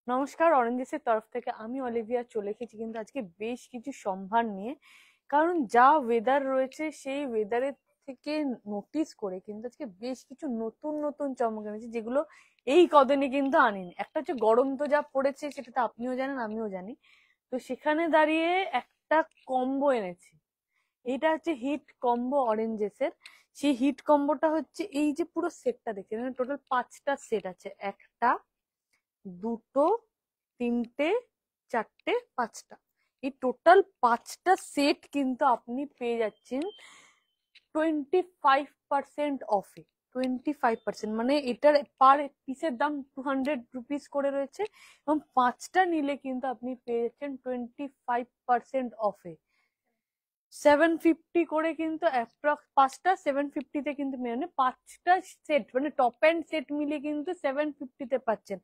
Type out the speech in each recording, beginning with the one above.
নমস্কার, অরেঞ্জেসের তরফ থেকে আমি অলিভিয়া চলে এসেছি কিন্তু আজকে বেশ কিছু সম্ভার নিয়ে। কারণ যা ওয়েদার রয়েছে সেই ওয়েদারের থেকে নোটিস করে কিন্তু আজকে বেশ কিছু নতুন নতুন চমক এনেছে, যেগুলো এই কদিনে কিন্তু আনিনি। একটা হচ্ছে গরম তো যা পড়েছে, সেটা তো আপনিও জানেন আমিও জানি। তো সেখানে দাঁড়িয়ে একটা কম্বো এনেছি। এটা হচ্ছে হিট কম্বো অরেঞ্জেসের। সেই হিট কম্বোটা হচ্ছে এই যে পুরো সেটটা দেখছেন, এখানে টোটাল 5টা সেট আছে। একটা, দুটো, তিনটে, চারটে, পাঁচটা। এই টোটাল 5টা সেট কিন্তু আপনি পেয়ে যাচ্ছেন 25% অফে। 25% মানে এটার পার পিসের দাম 200 রুপিস করে রয়েছে, এবং 5টা নিলে কিন্তু আপনি পেয়ে যাচ্ছেন 25% অফে। 750 করে কিন্তু অ্যাপ্রক্স 5টা 750-তে কিন্তু মানে 5টা সেট মানে টপ এন্ড সেট মিলিয়ে কিন্তু 750-তে পাচ্ছেন।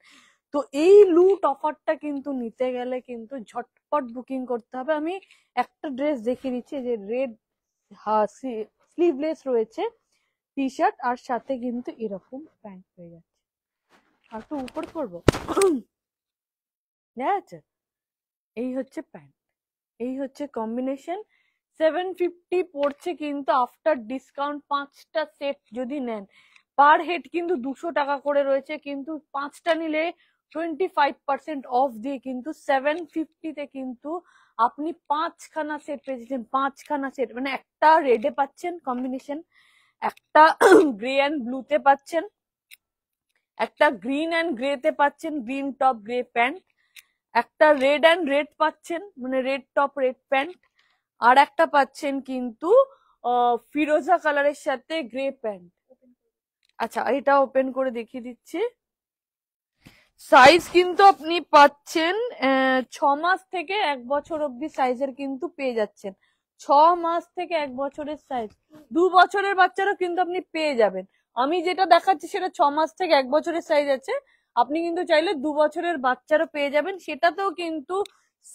তো এই লুট অফারটা কিন্তু নিতে গেলে কিন্তু ঝটপট বুকিং করতে হবে। আমি একটা ড্রেস দেখিয়ে দিচ্ছি, যে রেড স্লিভলেস রয়েছে টি শার্ট, আর সাথে কিন্তু এরকম প্যান্ট পেয়ে যাচ্ছে। আর একটু উপর করবো, দেখা যাচ্ছে? এই হচ্ছে প্যান্ট, এই হচ্ছে কম্বিনেশন। 750 পড়ছে কিন্তু আফটার ডিসকাউন্ট। 5টা সেট যদি নেন পার হেড কিন্তু 200 টাকা করে রয়েছে, কিন্তু 5টা নিলে 25% অফ দিয়ে কিন্তু 750-তে কিন্তু আপনি 5খানা সেট পেয়েছেন। 5খানা সেট মানে একটা রেডে পাচ্ছেন কম্বিনেশন, একটা গ্রে অ্যান্ড ব্লুতে পাচ্ছেন, একটা গ্রিন অ্যান্ড গ্রেতে পাচ্ছেন, গ্রিন টপ গ্রে প্যান্ট, একটা রেড অ্যান্ড রেড পাচ্ছেন মানে রেড টপ রেড প্যান্ট, আর একটা পাচ্ছেন কিন্তু ফিরোজা কালারের সাথে গ্রে প্যান্ট। আচ্ছা, এটা ওপেন করে দেখিয়ে দিচ্ছি। সাইজ কিন্তু আপনি পাচ্ছেন 6 মাস থেকে 1 বছর অব্দি সাইজের কিন্তু পেয়ে যাচ্ছেন। 6 মাস থেকে 1 বছরের সাইজ, 2 বছরের বাচ্চারও কিন্তু আপনি পেয়ে যাবেন। আমি যেটা দেখাচ্ছি সেটা 6 মাস থেকে 1 বছরের সাইজ আছে। আপনি কিন্তু চাইলে 2 বছরের বাচ্চারও পেয়ে যাবেন, সেটাতেও কিন্তু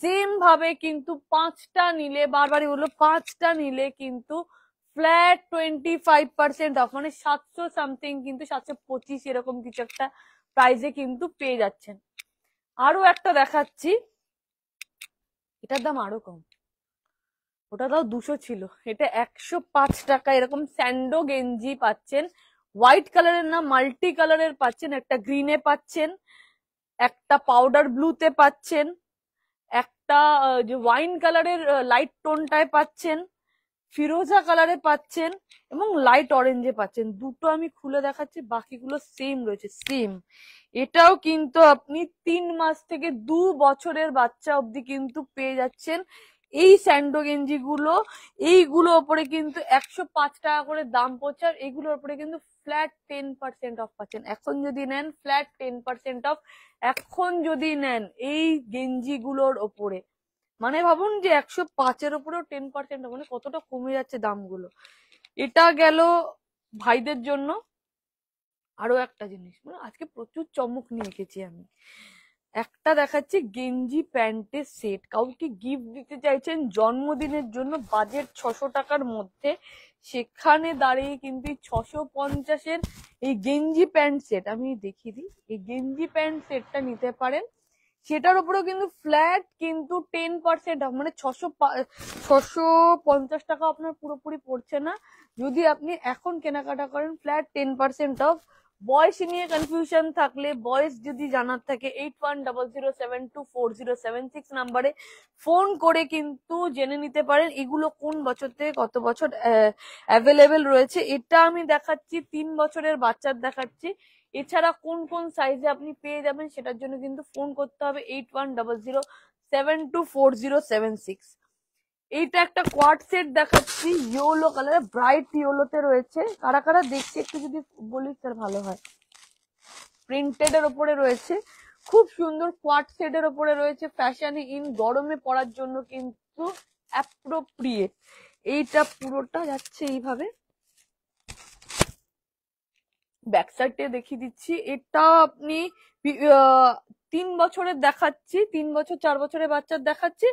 সেম ভাবে কিন্তু 5টা নিলে, বারবারই হলো 5টা নিলে কিন্তু ফ্ল্যাট 25% অফ, মানে 700 সামথিং, কিন্তু 725 এরকম কিছু একটা প্রাইজে কিন্তু পেয়ে যাচ্ছেন। আরো একটা দেখাচ্ছি, এটার দাম আরো কম, ওটা তাও 200 ছিল, এটা 105 টাকা। এরকম স্যান্ডো গেঞ্জি পাচ্ছেন, হোয়াইট কালারের না মাল্টি কালারের পাচ্ছেন, একটা গ্রিনে পাচ্ছেন, একটা পাউডার ব্লুতে পাচ্ছেন, একটা যে ওয়াইন কালারের লাইট টোনটায় পাচ্ছেন, ফিরোজা কালারে পাচ্ছেন, এবং লাইট অরেঞ্জে পাচ্ছেন। দুটো আমি খুলে দেখাচ্ছি, বাকিগুলো সেম রয়েছে, সেম। এটাও কিন্তু আপনি 3 মাস থেকে 2 বছরের বাচ্চা অব্দি কিন্তু পেয়ে যাচ্ছেন এই স্যান্ডো গেঞ্জি গুলো। এইগুলো ওপরে কিন্তু 105 টাকা করে দাম পড়ছে, আর এগুলোর ওপরে কিন্তু ফ্ল্যাট 10% অফ পাচ্ছেন এখন যদি নেন। ফ্ল্যাট 10% অফ এখন যদি নেন এই গেঞ্জি গুলোর ওপরে। মানে ভাবুন যে 105-এর উপরেও 10%, মানে কতটা কমে যাচ্ছে দামগুলো। এটা গেল ভাইদের জন্য। আরো একটা জিনিস, মানে আজকে প্রচুর চমক নিয়ে এসেছি আমি। একটা দেখাচ্ছি গেঞ্জি প্যান্টের সেট, কাউকে গিফট দিতে চাইছেন জন্মদিনের জন্য, বাজেট 600 টাকার মধ্যে, সেখানে দাঁড়িয়ে কিন্তু 650-এর এই গেঞ্জি প্যান্ট সেট আমি দেখিয়ে দিই। এই গেঞ্জি প্যান্ট সেটটা নিতে পারেন, সেটার উপরেও কিন্তু ফ্ল্যাট কিন্তু 10% অফ, মানে 650 টাকা আপনার পুরোপুরি পড়ছে না যদি আপনি এখন কেনাকাটা করেন। Flat 10% of. বয়স নিয়ে কনফিউশন থাকলে, বয়স যদি জানার থাকে, 8100724076 নাম্বারে ফোন করে কিন্তু জেনে নিতে পারেন এগুলো কোন বছর থেকে কত বছর অ্যাভেলেবেল রয়েছে। এটা আমি দেখাচ্ছি 3 বছরের বাচ্চার দেখাচ্ছি। এছাড়া কোন কোন সাইজে আপনি পেয়ে যাবেন সেটার জন্য কিন্তু ফোন করতে হবে 8100724076। এইটা একটা কোয়াড সেট দেখাচ্ছি, ইয়েলো কালার, ব্রাইট ইয়েলোতে রয়েছে। কারা কারা দেখছি একটু যদি বলিস স্যার ভালো হয়। প্রিন্টেড এর ওপরে রয়েছে, খুব সুন্দর কোয়াড সেট এর ওপরে রয়েছে। ফ্যাশন ইন গরমে পরার জন্য কিন্তু অ্যাপ্রোপ্রিয়েট। এইটা পুরোটা যাচ্ছে এইভাবে। ব্যাক সাইডে দেখিয়ে দিচ্ছি, এটা আপনি 3 বছরের দেখাচ্ছি, 3 বছর 4 বছরের বাচ্চার দেখাচ্ছি।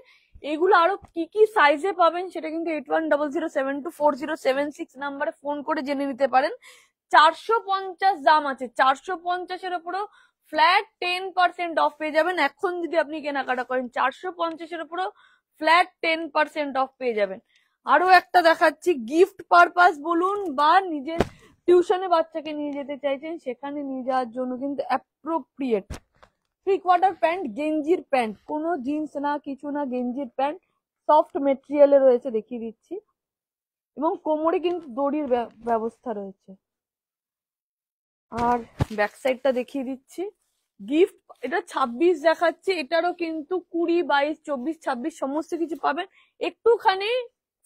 এগুলো আরো কি কি সাইজে পাবেন সেটা কিন্তু 8100724076 নাম্বারে ফোন করে জেনে নিতে পারেন। 450 দাম আছে, 450-এর উপরেও ফ্ল্যাট 10% অফ পেয়ে যাবেন। এখন যদি আপনি কেনাকাটা করেন 450-এর উপরেও ফ্ল্যাট 10% অফ পেয়ে যাবেন। আরো একটা দেখাচ্ছি, গিফট পারপাস বলুন বা নিজের টিউশনে বাচ্চাকে নিয়ে যেতে চাইছেন সেখানে নিয়ে যাওয়ার জন্য কিন্তু অ্যাপ্রোপ্রিয়েট 3/4 প্যান্ট, গেঞ্জির প্যান্ট, কোনো জিন্স না কিছু না, গেঞ্জির প্যান্ট, সফট মেটেরিয়ালে রয়েছে, দেখিয়ে দিচ্ছি, এবং কোমরে কিন্তু দড়ির ব্যবস্থা রয়েছে। আর ব্যাক সাইডটা দেখিয়ে দিচ্ছি, গিফট, এটা 26 দেখাচ্ছে, এটারও কিন্তু 20, 22, 24, 26 সমস্ত কিছু পাবেন। একটুখানি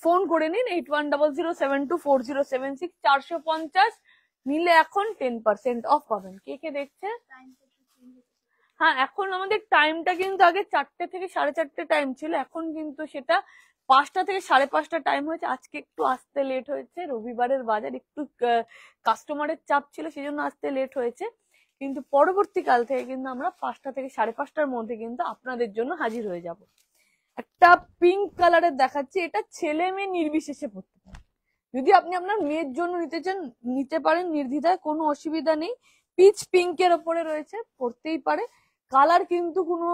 ফোন করে নিন 8100724076, 450 নিলে এখন 10% অফ পাবেন। কে কে দেখছে? হ্যাঁ, এখন আমাদের টাইমটা কিন্তু আগে 4টে থেকে 4:30 টাইম ছিল, এখন কিন্তু সেটা 5টা থেকে 5:30 টাইম হয়েছে। আজকে একটু আসতে লেট হয়েছে, রবিবারের বাজার, একটু কাস্টমারের চাপ ছিল সেজন্য আসতে লেট হয়েছে, কিন্তু পরবর্তীকাল থেকে কিন্তু আমরা 5টা থেকে 5:30টার মধ্যে কিন্তু আপনাদের জন্য হাজির হয়ে যাব। একটা পিঙ্ক কালারের দেখাচ্ছি, এটা ছেলে মেয়ে নির্বিশেষে পড়তে পারে, যদি আপনি আপনার মেয়ের জন্য নিতে চান নিতে পারেন নির্দ্বিধায়, কোনো অসুবিধা নেই। পিচ পিঙ্কের ওপরে রয়েছে, পড়তেই পারে। কালার কিন্তু কোনো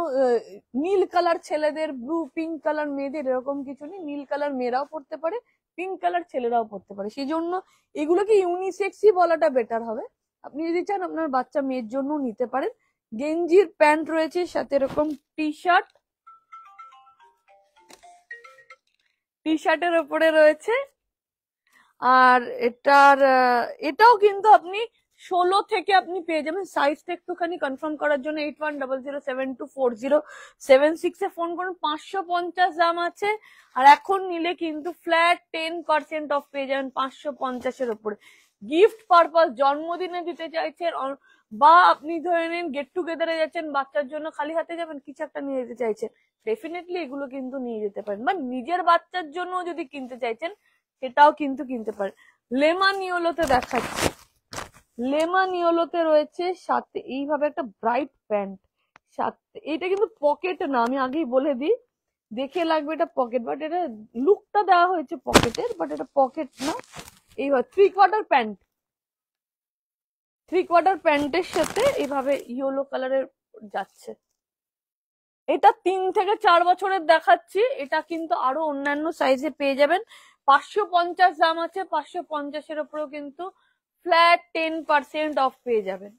নীল কালার ছেলেদের, ব্লু পিঙ্ক কালার মেয়েদের, এরকম কিছু নেই। নীল কালার মেয়েরাও পড়তে পারে, পিঙ্ক কালার ছেলেরাও পড়তে পারে, সেই জন্য এগুলোকে ইউনিসেক্সই বলাটা বেটার হবে। আপনি যদি চান আপনার বাচ্চা মেয়ের জন্য নিতে পারেন। গেঞ্জির প্যান্ট রয়েছে, সাথে এরকম টি শার্টের ওপরে রয়েছে। আর এটাও কিন্তু আপনি 16 থেকে আপনি পেয়ে যাবেন। সাইজটা একটুখানি কনফার্ম করার জন্য 8100724076 এ ফোন করুন। 550 দাম আছে, আর এখন নিলে কিন্তু ফ্ল্যাট 10% অফ পেয়ে যাবেন 550-এর উপরে। গিফট পারপাস, জন্মদিনে দিতে চাইছেন বা আপনি ধরে নিন গেট টুগেদারে যাচ্ছেন, বাচ্চার জন্য খালি হাতে যাবেন, কিছু একটা নিয়ে যেতে চাইছেন, ডেফিনেটলি এগুলো কিন্তু নিয়ে যেতে পারেন। বা নিজের বাচ্চার জন্য যদি কিনতে চাইছেন সেটাও কিন্তু কিনতে পারেন। লেমন ইয়েলোতে দেখাচ্ছি, লেমন ইয়েলোতে রয়েছে সাথে এইভাবে একটা ব্রাইট প্যান্ট, সাথে এটা কিন্তু পকেট না, আমি আগেই বলে দিই, দেখে লাগবে এটা পকেট, বাট এটা লুকটা দেওয়া হয়েছে পকেটের, বাট এটা পকেট না। এইভাবে 3/4 প্যান্ট, 3/4 প্যান্টের সাথে এইভাবে ইয়েলো কালারের যাচ্ছে। এটা 3 থেকে 4 বছরের দেখাচ্ছি, এটা কিন্তু আরো অন্যান্য সাইজে পেয়ে যাবেন। 550 দাম আছে, 550-এর উপরেও কিন্তু ফ্ল্যাট 10% অফ পেয়ে যাবেন।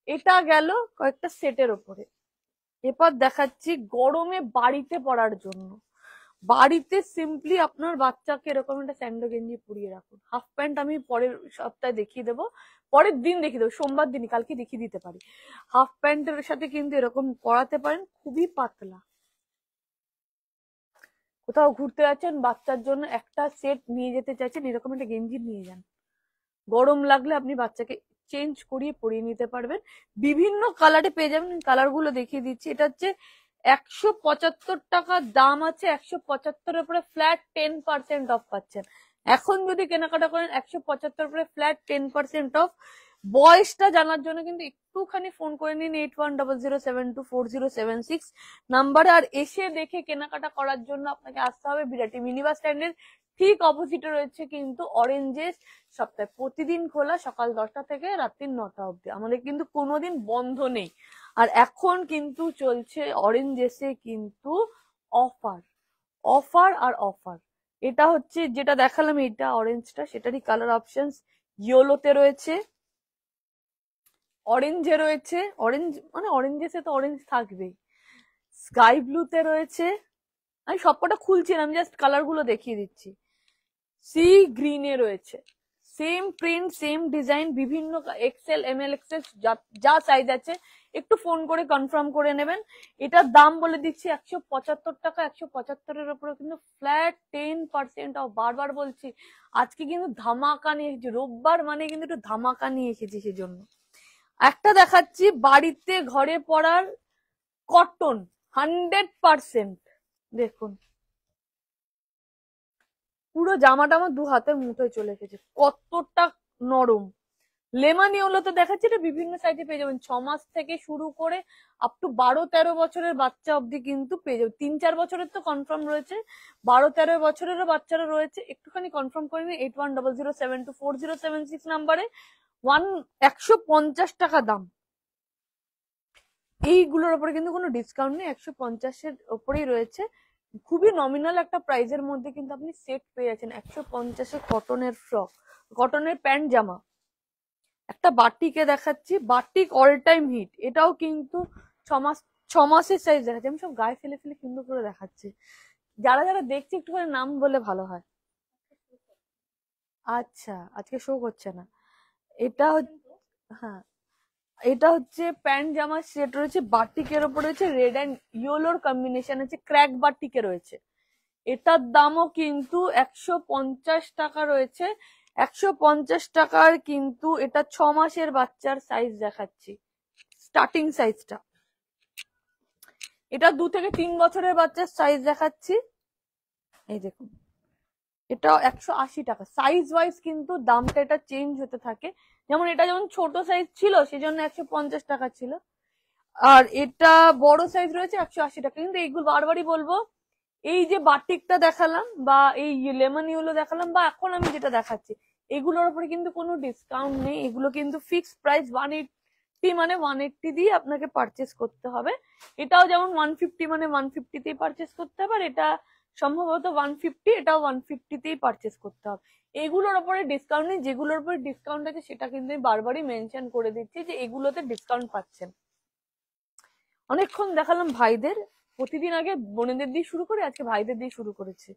এটা গেল কয়েকটা সেটের উপরে। এবার দেখাচ্ছি গরমে বাড়িতে পরার জন্য, বাড়িতে সিম্পলি আপনার বাচ্চাকে এরকম একটা স্যান্ডো গেঞ্জি পরিয়ে রাখুন। হাফ প্যান্ট আমি পরের সপ্তাহে দেখিয়ে দেবো, পরের দিন দেখিয়ে দেবো, সোমবার দিনই, কালকে দেখিয়ে দিতে পারি। হাফ প্যান্টের সাথে কিন্তু এরকম পরাতে পারেন, খুবই পাতলা। কোথাও ঘুরতে যাচ্ছেন, বাচ্চার জন্য একটা সেট নিয়ে যেতে চাইছেন, এরকম একটা গেঞ্জি নিয়ে যান, গরম লাগলে আপনি বাচ্চাকে চেঞ্জ করিয়ে পরিয়ে নিতে পারবেন। বিভিন্ন কালারে পেয়ে যাবেন, কালার গুলো দেখিয়ে দিচ্ছি। এটা হচ্ছে 175 টাকা দাম আছে, 175-এর উপরে ফ্ল্যাট 10% অফ পাচ্ছেন। এখন যদি কেনাকাটা করেন 175 উপরে ফ্ল্যাট 10% অফ। বয়সটা জানার জন্য কিন্তু একটুখানি ফোন করে নিন 8100724076 নাম্বারে। আর এসে দেখে কেনাকাটা করার জন্য আপনাকে আসতে হবে বিরাটি মিনি বাস স্ট্যান্ডের ঠিক অপোজিটে রয়েছে কিন্তু অরেঞ্জেস। সপ্তাহে প্রতিদিন খোলা, সকাল 10টা থেকে রাত্রি 9টা অবধি, আমাদের কিন্তু কোনোদিন বন্ধ নেই। আর এখন কিন্তু চলছে অরেঞ্জেসে কিন্তু অফার, অফার আর অফার। এটা হচ্ছে যেটা দেখালাম, এটা অরেঞ্জটা, সেটারই কালার অপশনস ইয়েলোতে রয়েছে, অরেঞ্জে রয়েছে, অরেঞ্জ মানে অরেঞ্জেসে তো অরেঞ্জ থাকবেই, স্কাই ব্লুতে রয়েছে, আমি সবকটা খুলছি না, আমি জাস্ট কালার গুলো দেখিয়ে দিচ্ছি। সি গ্রিনে রয়েছে, সেম প্রিন্ট সেম ডিজাইন, বিভিন্ন এক্সেল এমএল এক্সেল যা সাইজ আছে একটু ফোন করে কনফার্ম করে নেবেন। এটার দাম বলে দিচ্ছি 175 টাকা। 175-এর উপরে কিন্তু ফ্ল্যাট 10% অফ। বারবার বলছি আজকে কিন্তু ধামাকা নিয়ে এসেছি, রোববার মানে কিন্তু একটু ধামাকা নিয়ে এসেছি, সেজন্য। একটা দেখাচ্ছি বাড়িতে ঘরে পরার কটন 100%, দেখুন পুরো জামাটা আমার 2 হাতের মুঠোয় চলে এসেছে, কতটা নরম। লেমন ইয়েলোতে দেখাচ্ছি, এটা বিভিন্ন সাইজে পেয়ে যাবেন, 6 মাস থেকে শুরু করে আপ টু 12-13 বছরের বাচ্চা অব্দি কিন্তু পেয়ে যাবেন। 3-4 বছরের তো কনফার্ম রয়েছে, 12-13 বছরেরও বাচ্চারা রয়েছে, একটুখানি কনফার্ম করে নিন 8100724076 নাম্বারে। 150 টাকা দাম, এইগুলোর উপরে কিন্তু কোনো ডিসকাউন্ট নেই, 150-এর ওপরেই রয়েছে। খুবই নমিনাল একটা প্রাইসের মধ্যে কিন্তু আপনি সেট পেয়ে যাচ্ছেন 150-এ। কটনের ফ্রক, কটনের প্যান্ট জামা। একটা বাটিকে দেখাচ্ছি, বাটিক অল টাইম হিট, এটাও কিন্তু 6 মাসের সাইজ দেখাচ্ছি। আমি সব গায়ে ফেলে ফেলে সুন্দর করে দেখাচ্ছি, যারা যারা দেখছি একটু করে নাম বলে ভালো হয়। আচ্ছা, আজকে শো করছে না। এটা হ্যাঁ, এটা হচ্ছে প্যান্ট জামার সেট রয়েছে, বাটিকের ওপর রয়েছে, রেড অ্যান্ড ইয়েলোর কম্বিনেশন আছে, ক্র্যাক বাটিকে রয়েছে। এটার দামও কিন্তু 150 টাকা রয়েছে। 150 টাকার কিন্তু এটা 6 মাসের বাচ্চার সাইজ দেখাচ্ছি, স্টার্টিং সাইজটা। এটা 2 থেকে 3 বছরের বাচ্চার সাইজ দেখাচ্ছি, এই দেখুন। এটা 180 টাকা। সাইজ ওয়াইজ কিন্তু দামটা এটা চেঞ্জ হতে থাকে, যেমন এটা যেমন ছোট সাইজ ছিল সেজন্য 150 টাকা ছিল, আর এটা বড় সাইজ রয়েছে 180 টাকা। কিন্তু এইগুলো বারবারই বলবো, এই যে বাটিকটা দেখালাম বা এই লেমন ইয়েলো দেখালাম বা এখন আমি যেটা দেখাচ্ছি, এগুলোর উপরে কিন্তু কোনো ডিসকাউন্ট নেই। এগুলো কিন্তু ফিক্সড প্রাইস 180, মানে 180 দিয়ে আপনাকে পারচেস করতে হবে। এটাও যেমন 150 মানে 150তেই পারচেস করতে হবে, আর এটা সম্ভবত 150, এটাও 150তেই পারচেস করতে হবে। এগুলোর উপরে ডিসকাউন্ট নেই। যেগুলোর উপরে ডিসকাউন্ট আছে সেটা কিন্তু আমি বারবারই মেনশন করে দিচ্ছি যে এগুলোতে ডিসকাউন্ট পাচ্ছেন। অনেকক্ষণ দেখালাম ভাইদের, প্রতিদিন আগে বোনেদের দিয়ে শুরু করে আজকে ভাইদের দিয়ে শুরু করেছি।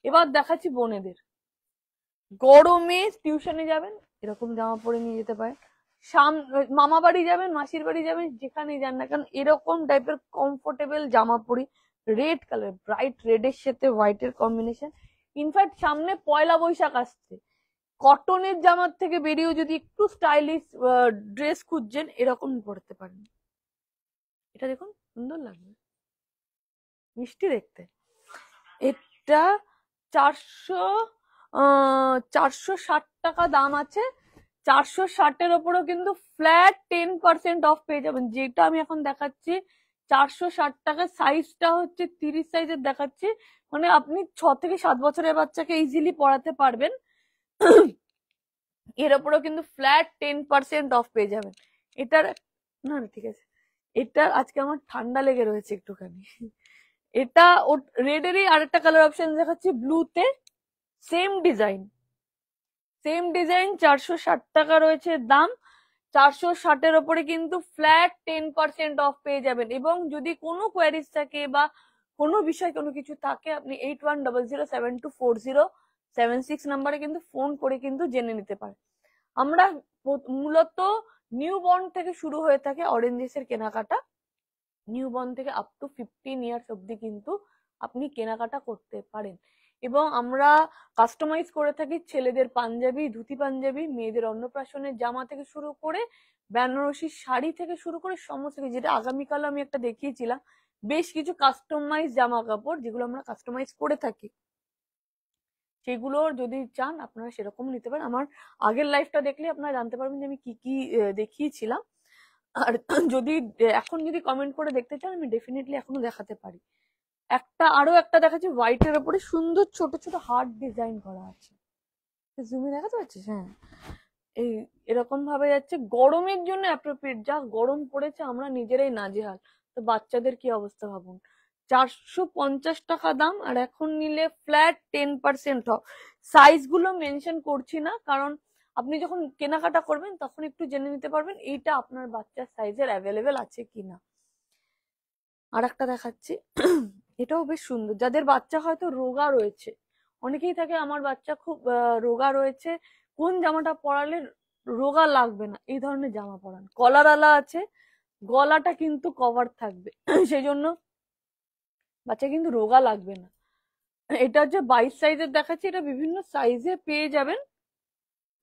এবার দেখাচ্ছি বোনেদের। গরমে টিউশনে যাবেন এরকম জামা পরে নিয়ে যেতে পারেন, মামা বাড়ি যাবেন, মাসির বাড়ি যাবেন, যেখানেই যান না কারণ এরকম টাইপের কমফোর্টেবল জামা পরি। রেড কালার, ব্রাইট রেডের সাথে হোয়াইটের কম্বিনেশন। ইনফ্যাক্ট সামনে পয়লা বৈশাখ আসছে, কটনের জামার থেকে বেরিয়েও যদি একটু স্টাইলিশ ড্রেস খুঁজছেন এরকম পরতে পারেন। এটা দেখুন সুন্দর লাগবে, মিষ্টি দেখতে। এটা 460 টাকা দাম আছে। 460-এর ওপরেও কিন্তু ফ্ল্যাট 10% অফ পেয়ে যাবেন। যেটা আমি এখন দেখাচ্ছি 460 টাকা, সাইজটা হচ্ছে 30 সাইজের দেখাচ্ছি, মানে আপনি 6 থেকে 7 বছরের বাচ্চাকে ইজিলি পড়াতে পারবেন। এর ওপরেও কিন্তু ফ্ল্যাট 10% অফ পেয়ে যাবেন। এটার না না ঠিক আছে, এটা আজকে আমার ঠান্ডা লেগে রয়েছে একটুখানি। এটা রেডেরই আরেকটা কালার অপশন দেখাচ্ছি, ব্লুতে সেম ডিজাইন, 460 টাকা রয়েছে দাম। 460-এর ওপরে কিন্তু ফ্ল্যাট 10% অফ পেয়ে যাবেন। এবং যদি কোনো কোয়ারিজ থাকে বা কোনো বিষয় কোনো কিছু থাকে, আপনি 8100724076 নাম্বারে কিন্তু ফোন করে কিন্তু জেনে নিতে পারেন। আমরা মূলত নিউ বর্ন থেকে শুরু হয়ে থাকে অরেঞ্জেসের কেনাকাটা, নিউ বর্ন থেকে আপ টু 15 ইয়ার্স অব্দি কিন্তু আপনি কেনাকাটা করতে পারেন। এবং আমরা কাস্টমাইজ করে থাকি ছেলেদের পাঞ্জাবি, ধুতি পাঞ্জাবি, মেয়েদের অন্নপ্রাশনের জামা থেকে শুরু করে বেনারসি শাড়ি থেকে শুরু করে সমস্ত কিছু, যেটা আগামীকাল আমি একটা দেখিয়েছিলাম, বেশ কিছু কাস্টমাইজ জামা কাপড় যেগুলো আমরা কাস্টমাইজ করে থাকি, সেগুলো যদি চান আপনারা সেরকম নিতে পারেন। আমার আগের লাইফটা দেখলে আপনারা জানতে পারবেন যে আমি কি কি দেখিয়েছিলাম। আর যদি এখন যদি কমেন্ট করে দেখতে চান আমি ডেফিনেটলি এখনো দেখাতে পারি। আরো একটা দেখাচ্ছি, হোয়াইটের উপরে সুন্দর ছোট ছোট হার্ট ডিজাইন করা আছে, জুমে দেখাতে পারছিস? হ্যাঁ, এই এরকম ভাবে যাচ্ছে। গরমের জন্য অ্যাপ্রোপ্রিয়েট, যা গরম পড়েছে আমরা নিজেরাই নাজেহাল, তো বাচ্চাদের কি অবস্থা ভাবুন। 450 টাকা দাম, আর এখন নিলে ফ্ল্যাট 10% অফ। সাইজ গুলো মেনশন করছি না, কারণ আপনি যখন কেনাকাটা করবেন তখন একটু জেনে নিতে পারবেন এইটা আপনার বাচ্চার সাইজের অ্যাভেলেবেল আছে কিনা। আর একটা দেখাচ্ছি, এটাও বেশ সুন্দর। যাদের বাচ্চা হয়তো রোগা রয়েছে, অনেকেই থাকে আমার বাচ্চা খুব রোগা রয়েছে, কোন জামাটা পরালে রোগা লাগবে না, এই ধরনের জামা পরান। কলার আলা আছে, গলাটা কিন্তু কভার থাকবে, সেই জন্য বাচ্চা কিন্তু রোগা লাগবে না। এটা হচ্ছে 22 সাইজের দেখাচ্ছি, এটা বিভিন্ন সাইজে পেয়ে যাবেন।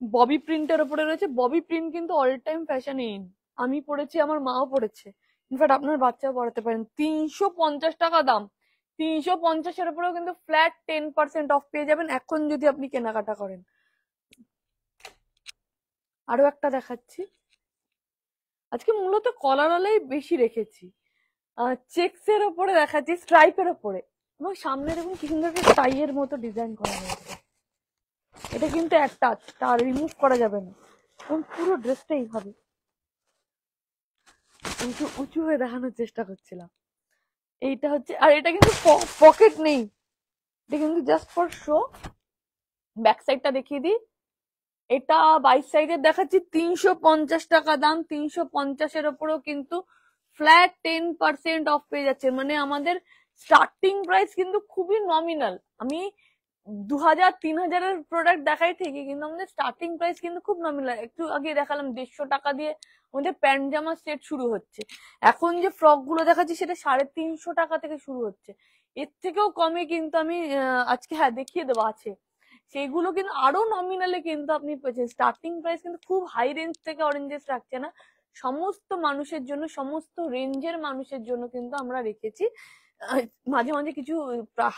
ববি প্রিন্টের উপরে রয়েছে, ববি প্রিন্ট কিন্তু অল টাইম ফ্যাশন ইন, আমি পড়েছি, আমার মাও পড়েছে, ইনফ্যাক্ট আপনার বাচ্চাও পড়াতে পারেন। 350 টাকা দাম, 350-এর উপরেও কিন্তু ফ্ল্যাট 10% অফ পেয়ে যাবেন এখন যদি আপনি কেনাকাটা করেন। আরো একটা দেখাচ্ছি, আজকে মূলত কলারওয়ালাই বেশি রেখেছি, চেক্স এর ওপরে দেখাচ্ছি, স্ট্রাইপের ওপরে, এবং সামনে দেখুন কি সুন্দর একটা টাই এর মতো ডিজাইন করা হয়েছে। এটা কিন্তু অ্যাটাচ, তা রিমুভ করা যাবে না, এবং পুরো ড্রেসটা এইভাবে। উঁচু উঁচু হয়ে দেখানোর চেষ্টা করছিলাম। এইটা হচ্ছে, আর এটা কিন্তু পকেট নেই, এটা কিন্তু জাস্ট ফর শো। ব্যাক সাইডটা দেখিয়ে দিই, এটা 22 সাইজের দেখাচ্ছি, 350 টাকা দাম। 350-এর ওপরেও কিন্তু ফ্ল্যাট 10% অফ পেয়ে যাচ্ছে। মানে আমাদের স্টার্টিং প্রাইস কিন্তু খুবই নমিনাল। আমি 2000-3000-এর প্রোডাক্ট দেখাই ঠিকই, কিন্তু আমাদের স্টার্টিং প্রাইস কিন্তু খুব নমিনাল। একটু আগে দেখালাম 150 টাকা দিয়ে আমাদের প্যান্ট জামার সেট শুরু হচ্ছে। এখন যে ফ্রক গুলো দেখাচ্ছি সেটা 350 টাকা থেকে শুরু হচ্ছে। এর থেকেও কমে কিন্তু আমি আজকে হ্যাঁ দেখিয়ে দেবো আছে, সেগুলো কিন্তু আরো নমিনালে কিন্তু আপনি পেয়েছেন। স্টার্টিং প্রাইস কিন্তু খুব হাই রেঞ্জ থেকে অরেঞ্জেস রাখছে না, সমস্ত মানুষের জন্য, সমস্ত রেঞ্জের মানুষের জন্য কিন্তু আমরা রেখেছি। মাঝে মাঝে কিছু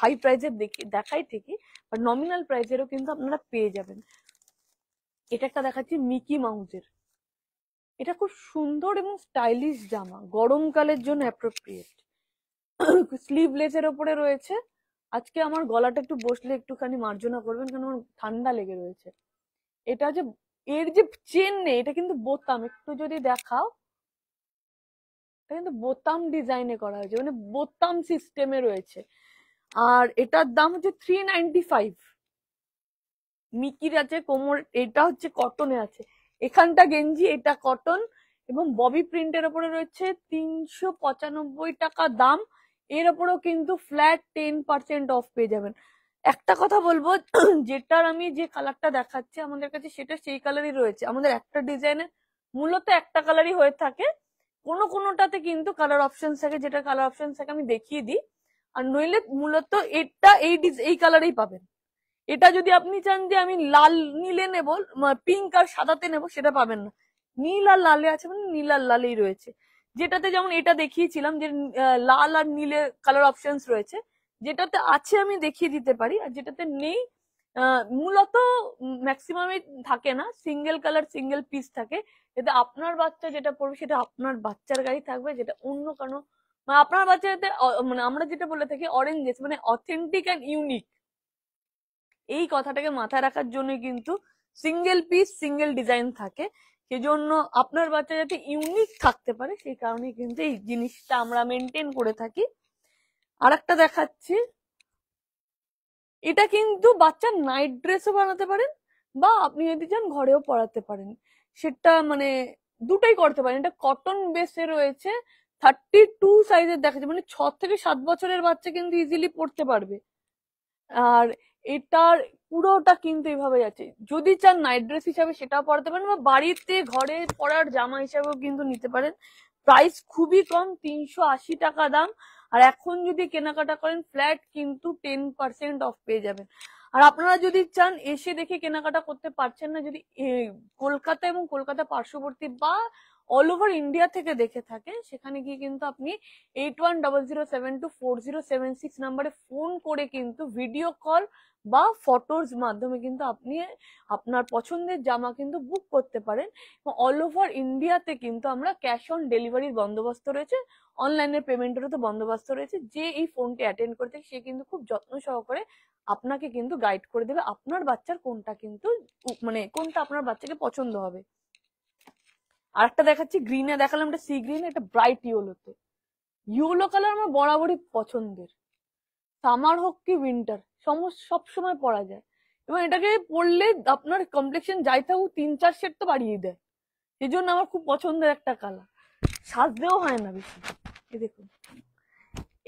হাই প্রাইজের দেখাই ঠিকই, বাট নমিনাল প্রাইজেরও কিন্তু আপনারা পেয়ে যাবেন। এটা একটা দেখাচ্ছি মিকি মাউসের, এটা খুব সুন্দর এবং স্টাইলিশ জামা, গরমকালের জন্য অ্যাপ্রোপ্রিয়েট। স্লিভলেস এর ওপরে রয়েছে। আজকে আমার গলাটা একটু বসলে একটুখানি মার্জনা করবেন, কারণ আমার ঠান্ডা লেগে রয়েছে। এটা যে এর যে চেন নেই, এটা কিন্তু বোতাম, একটু যদি দেখাও, এটা কিন্তু বোতাম ডিজাইনে করা হয়েছে, মানে বোতাম সিস্টেমে রয়েছে। আর এটার দাম হচ্ছে 395। মিকির আছে কোমর, এটা হচ্ছে কটনে আছে, এখানটা গেঞ্জি, এটা কটন এবং ববি প্রিন্টের ওপরে রয়েছে। 395 টাকা দাম। এর ওপরেও কিন্তু ফ্ল্যাট 10% অফ পেয়ে যাবেন। একটা কথা বলবো, যেটার আমি যে কালারটা দেখাচ্ছি আমাদের কাছে সেটা সেই কালারই রয়েছে। আমাদের একটা ডিজাইনে মূলত একটা কালারই হয়ে থাকে, কোনোটাতে কিন্তু কালার অপশন থাকে, যেটা কালার অপশন থাকে আমি দেখিয়ে দিই। আর নইলে মূলত এটা এই কালারেই পাবেন। এটা যদি আপনি চান যে আমি লাল নীলে নেব, পিঙ্ক আর সাদাতে নেব, সেটা পাবেন না। নীল আর লালে আছে, মানে নীল আর লালেই রয়েছে। যেটাতে যেমন এটা দেখিয়েছিলাম যে লাল আর নীলে কালার অপশনস রয়েছে, যেটাতে আছে আমি দেখিয়ে দিতে পারি, আর যেটাতে নেই মূলত ম্যাক্সিমামে থাকে না, সিঙ্গেল কালার সিঙ্গেল পিস থাকে। যাতে আপনার বাচ্চা যেটা পড়বে সেটা আপনার বাচ্চার গায়ে থাকবে, যেটা অন্য কারণ মানে আপনার বাচ্চা যাতে মানে আমরা যেটা বলে থাকি অরেঞ্জেস, মানে অথেন্টিক অ্যান্ড ইউনিক, এই কথাটাকে মাথায় রাখার জন্য কিন্তু সিঙ্গেল পিস সিঙ্গেল ডিজাইন থাকে। সেজন্য আপনার বাচ্চা যাতে ইউনিক থাকতে পারে সেই কারণে কিন্তু এই জিনিসটা আমরা মেনটেন করে থাকি। আর একটা দেখাচ্ছি, এটা কিন্তু বাচ্চার নাইট ড্রেসও বানাতে পারেন, বা আপনি যদি চান ঘরেও পরাতে পারেন, সেটা মানে দুটাই করতে পারেন। এটা কটন বেসে রয়েছে, 32 সাইজের দেখাচ্ছে, মানে 6 থেকে 7 বছরের বাচ্চা কিন্তু ইজিলি পড়তে পারবে। আর এটার পুরোটা কিন্তু এইভাবে যাচ্ছে, যদি চান নাইট ড্রেস হিসাবে সেটাও পরাতে পারেন, বা বাড়িতে ঘরে পরার জামা হিসাবেও কিন্তু নিতে পারেন। প্রাইস খুবই কম, 380 টাকা দাম। আর এখন যদি কেনাকাটা করেন ফ্ল্যাট কিন্তু 10% অফ পেয়ে যাবেন। আর আপনারা যদি চান এসে দেখে কেনাকাটা করতে পারছেন না, যদি কলকাতা এবং কলকাতা পার্শ্ববর্তী বা অল ওভার ইন্ডিয়া থেকে দেখে থাকেন, সেখানে গিয়ে কিন্তু আপনি 8100724076 নাম্বারে ফোন করে কিন্তু ভিডিও কল বা ফটোর মাধ্যমে কিন্তু আপনি আপনার পছন্দের জামা কিন্তু বুক করতে পারেন। অল ওভার ইন্ডিয়াতে কিন্তু আমরা ক্যাশ অন ডেলিভারির বন্দোবস্ত রয়েছে, অনলাইনের পেমেন্টেরও তো বন্দোবস্ত রয়েছে। যে এই ফোনটি অ্যাটেন্ড করতে সে কিন্তু খুব যত্ন সহকারে আপনাকে কিন্তু গাইড করে দেবে আপনার বাচ্চার কোনটা কিন্তু মানে কোনটা আপনার বাচ্চাকে পছন্দ হবে। আর একটা দেখাচ্ছি গ্রিনে, দেখালাম এটা সি গ্রিন, এটা ব্রাইট ইয়েলোতে। ইয়েলো কালার আমার বরাবরই পছন্দের, সামার হোক কি উইন্টার সব সময় পরা যায়, এবং এটাকে পরলে আপনার কমপ্লেক্সন যাই থাকুক 3-4 শেড তো বাড়িয়ে দেয়। এই জন্য আমার খুব পছন্দের একটা কালার, সাজতেও হয় না বেশি। এই দেখুন,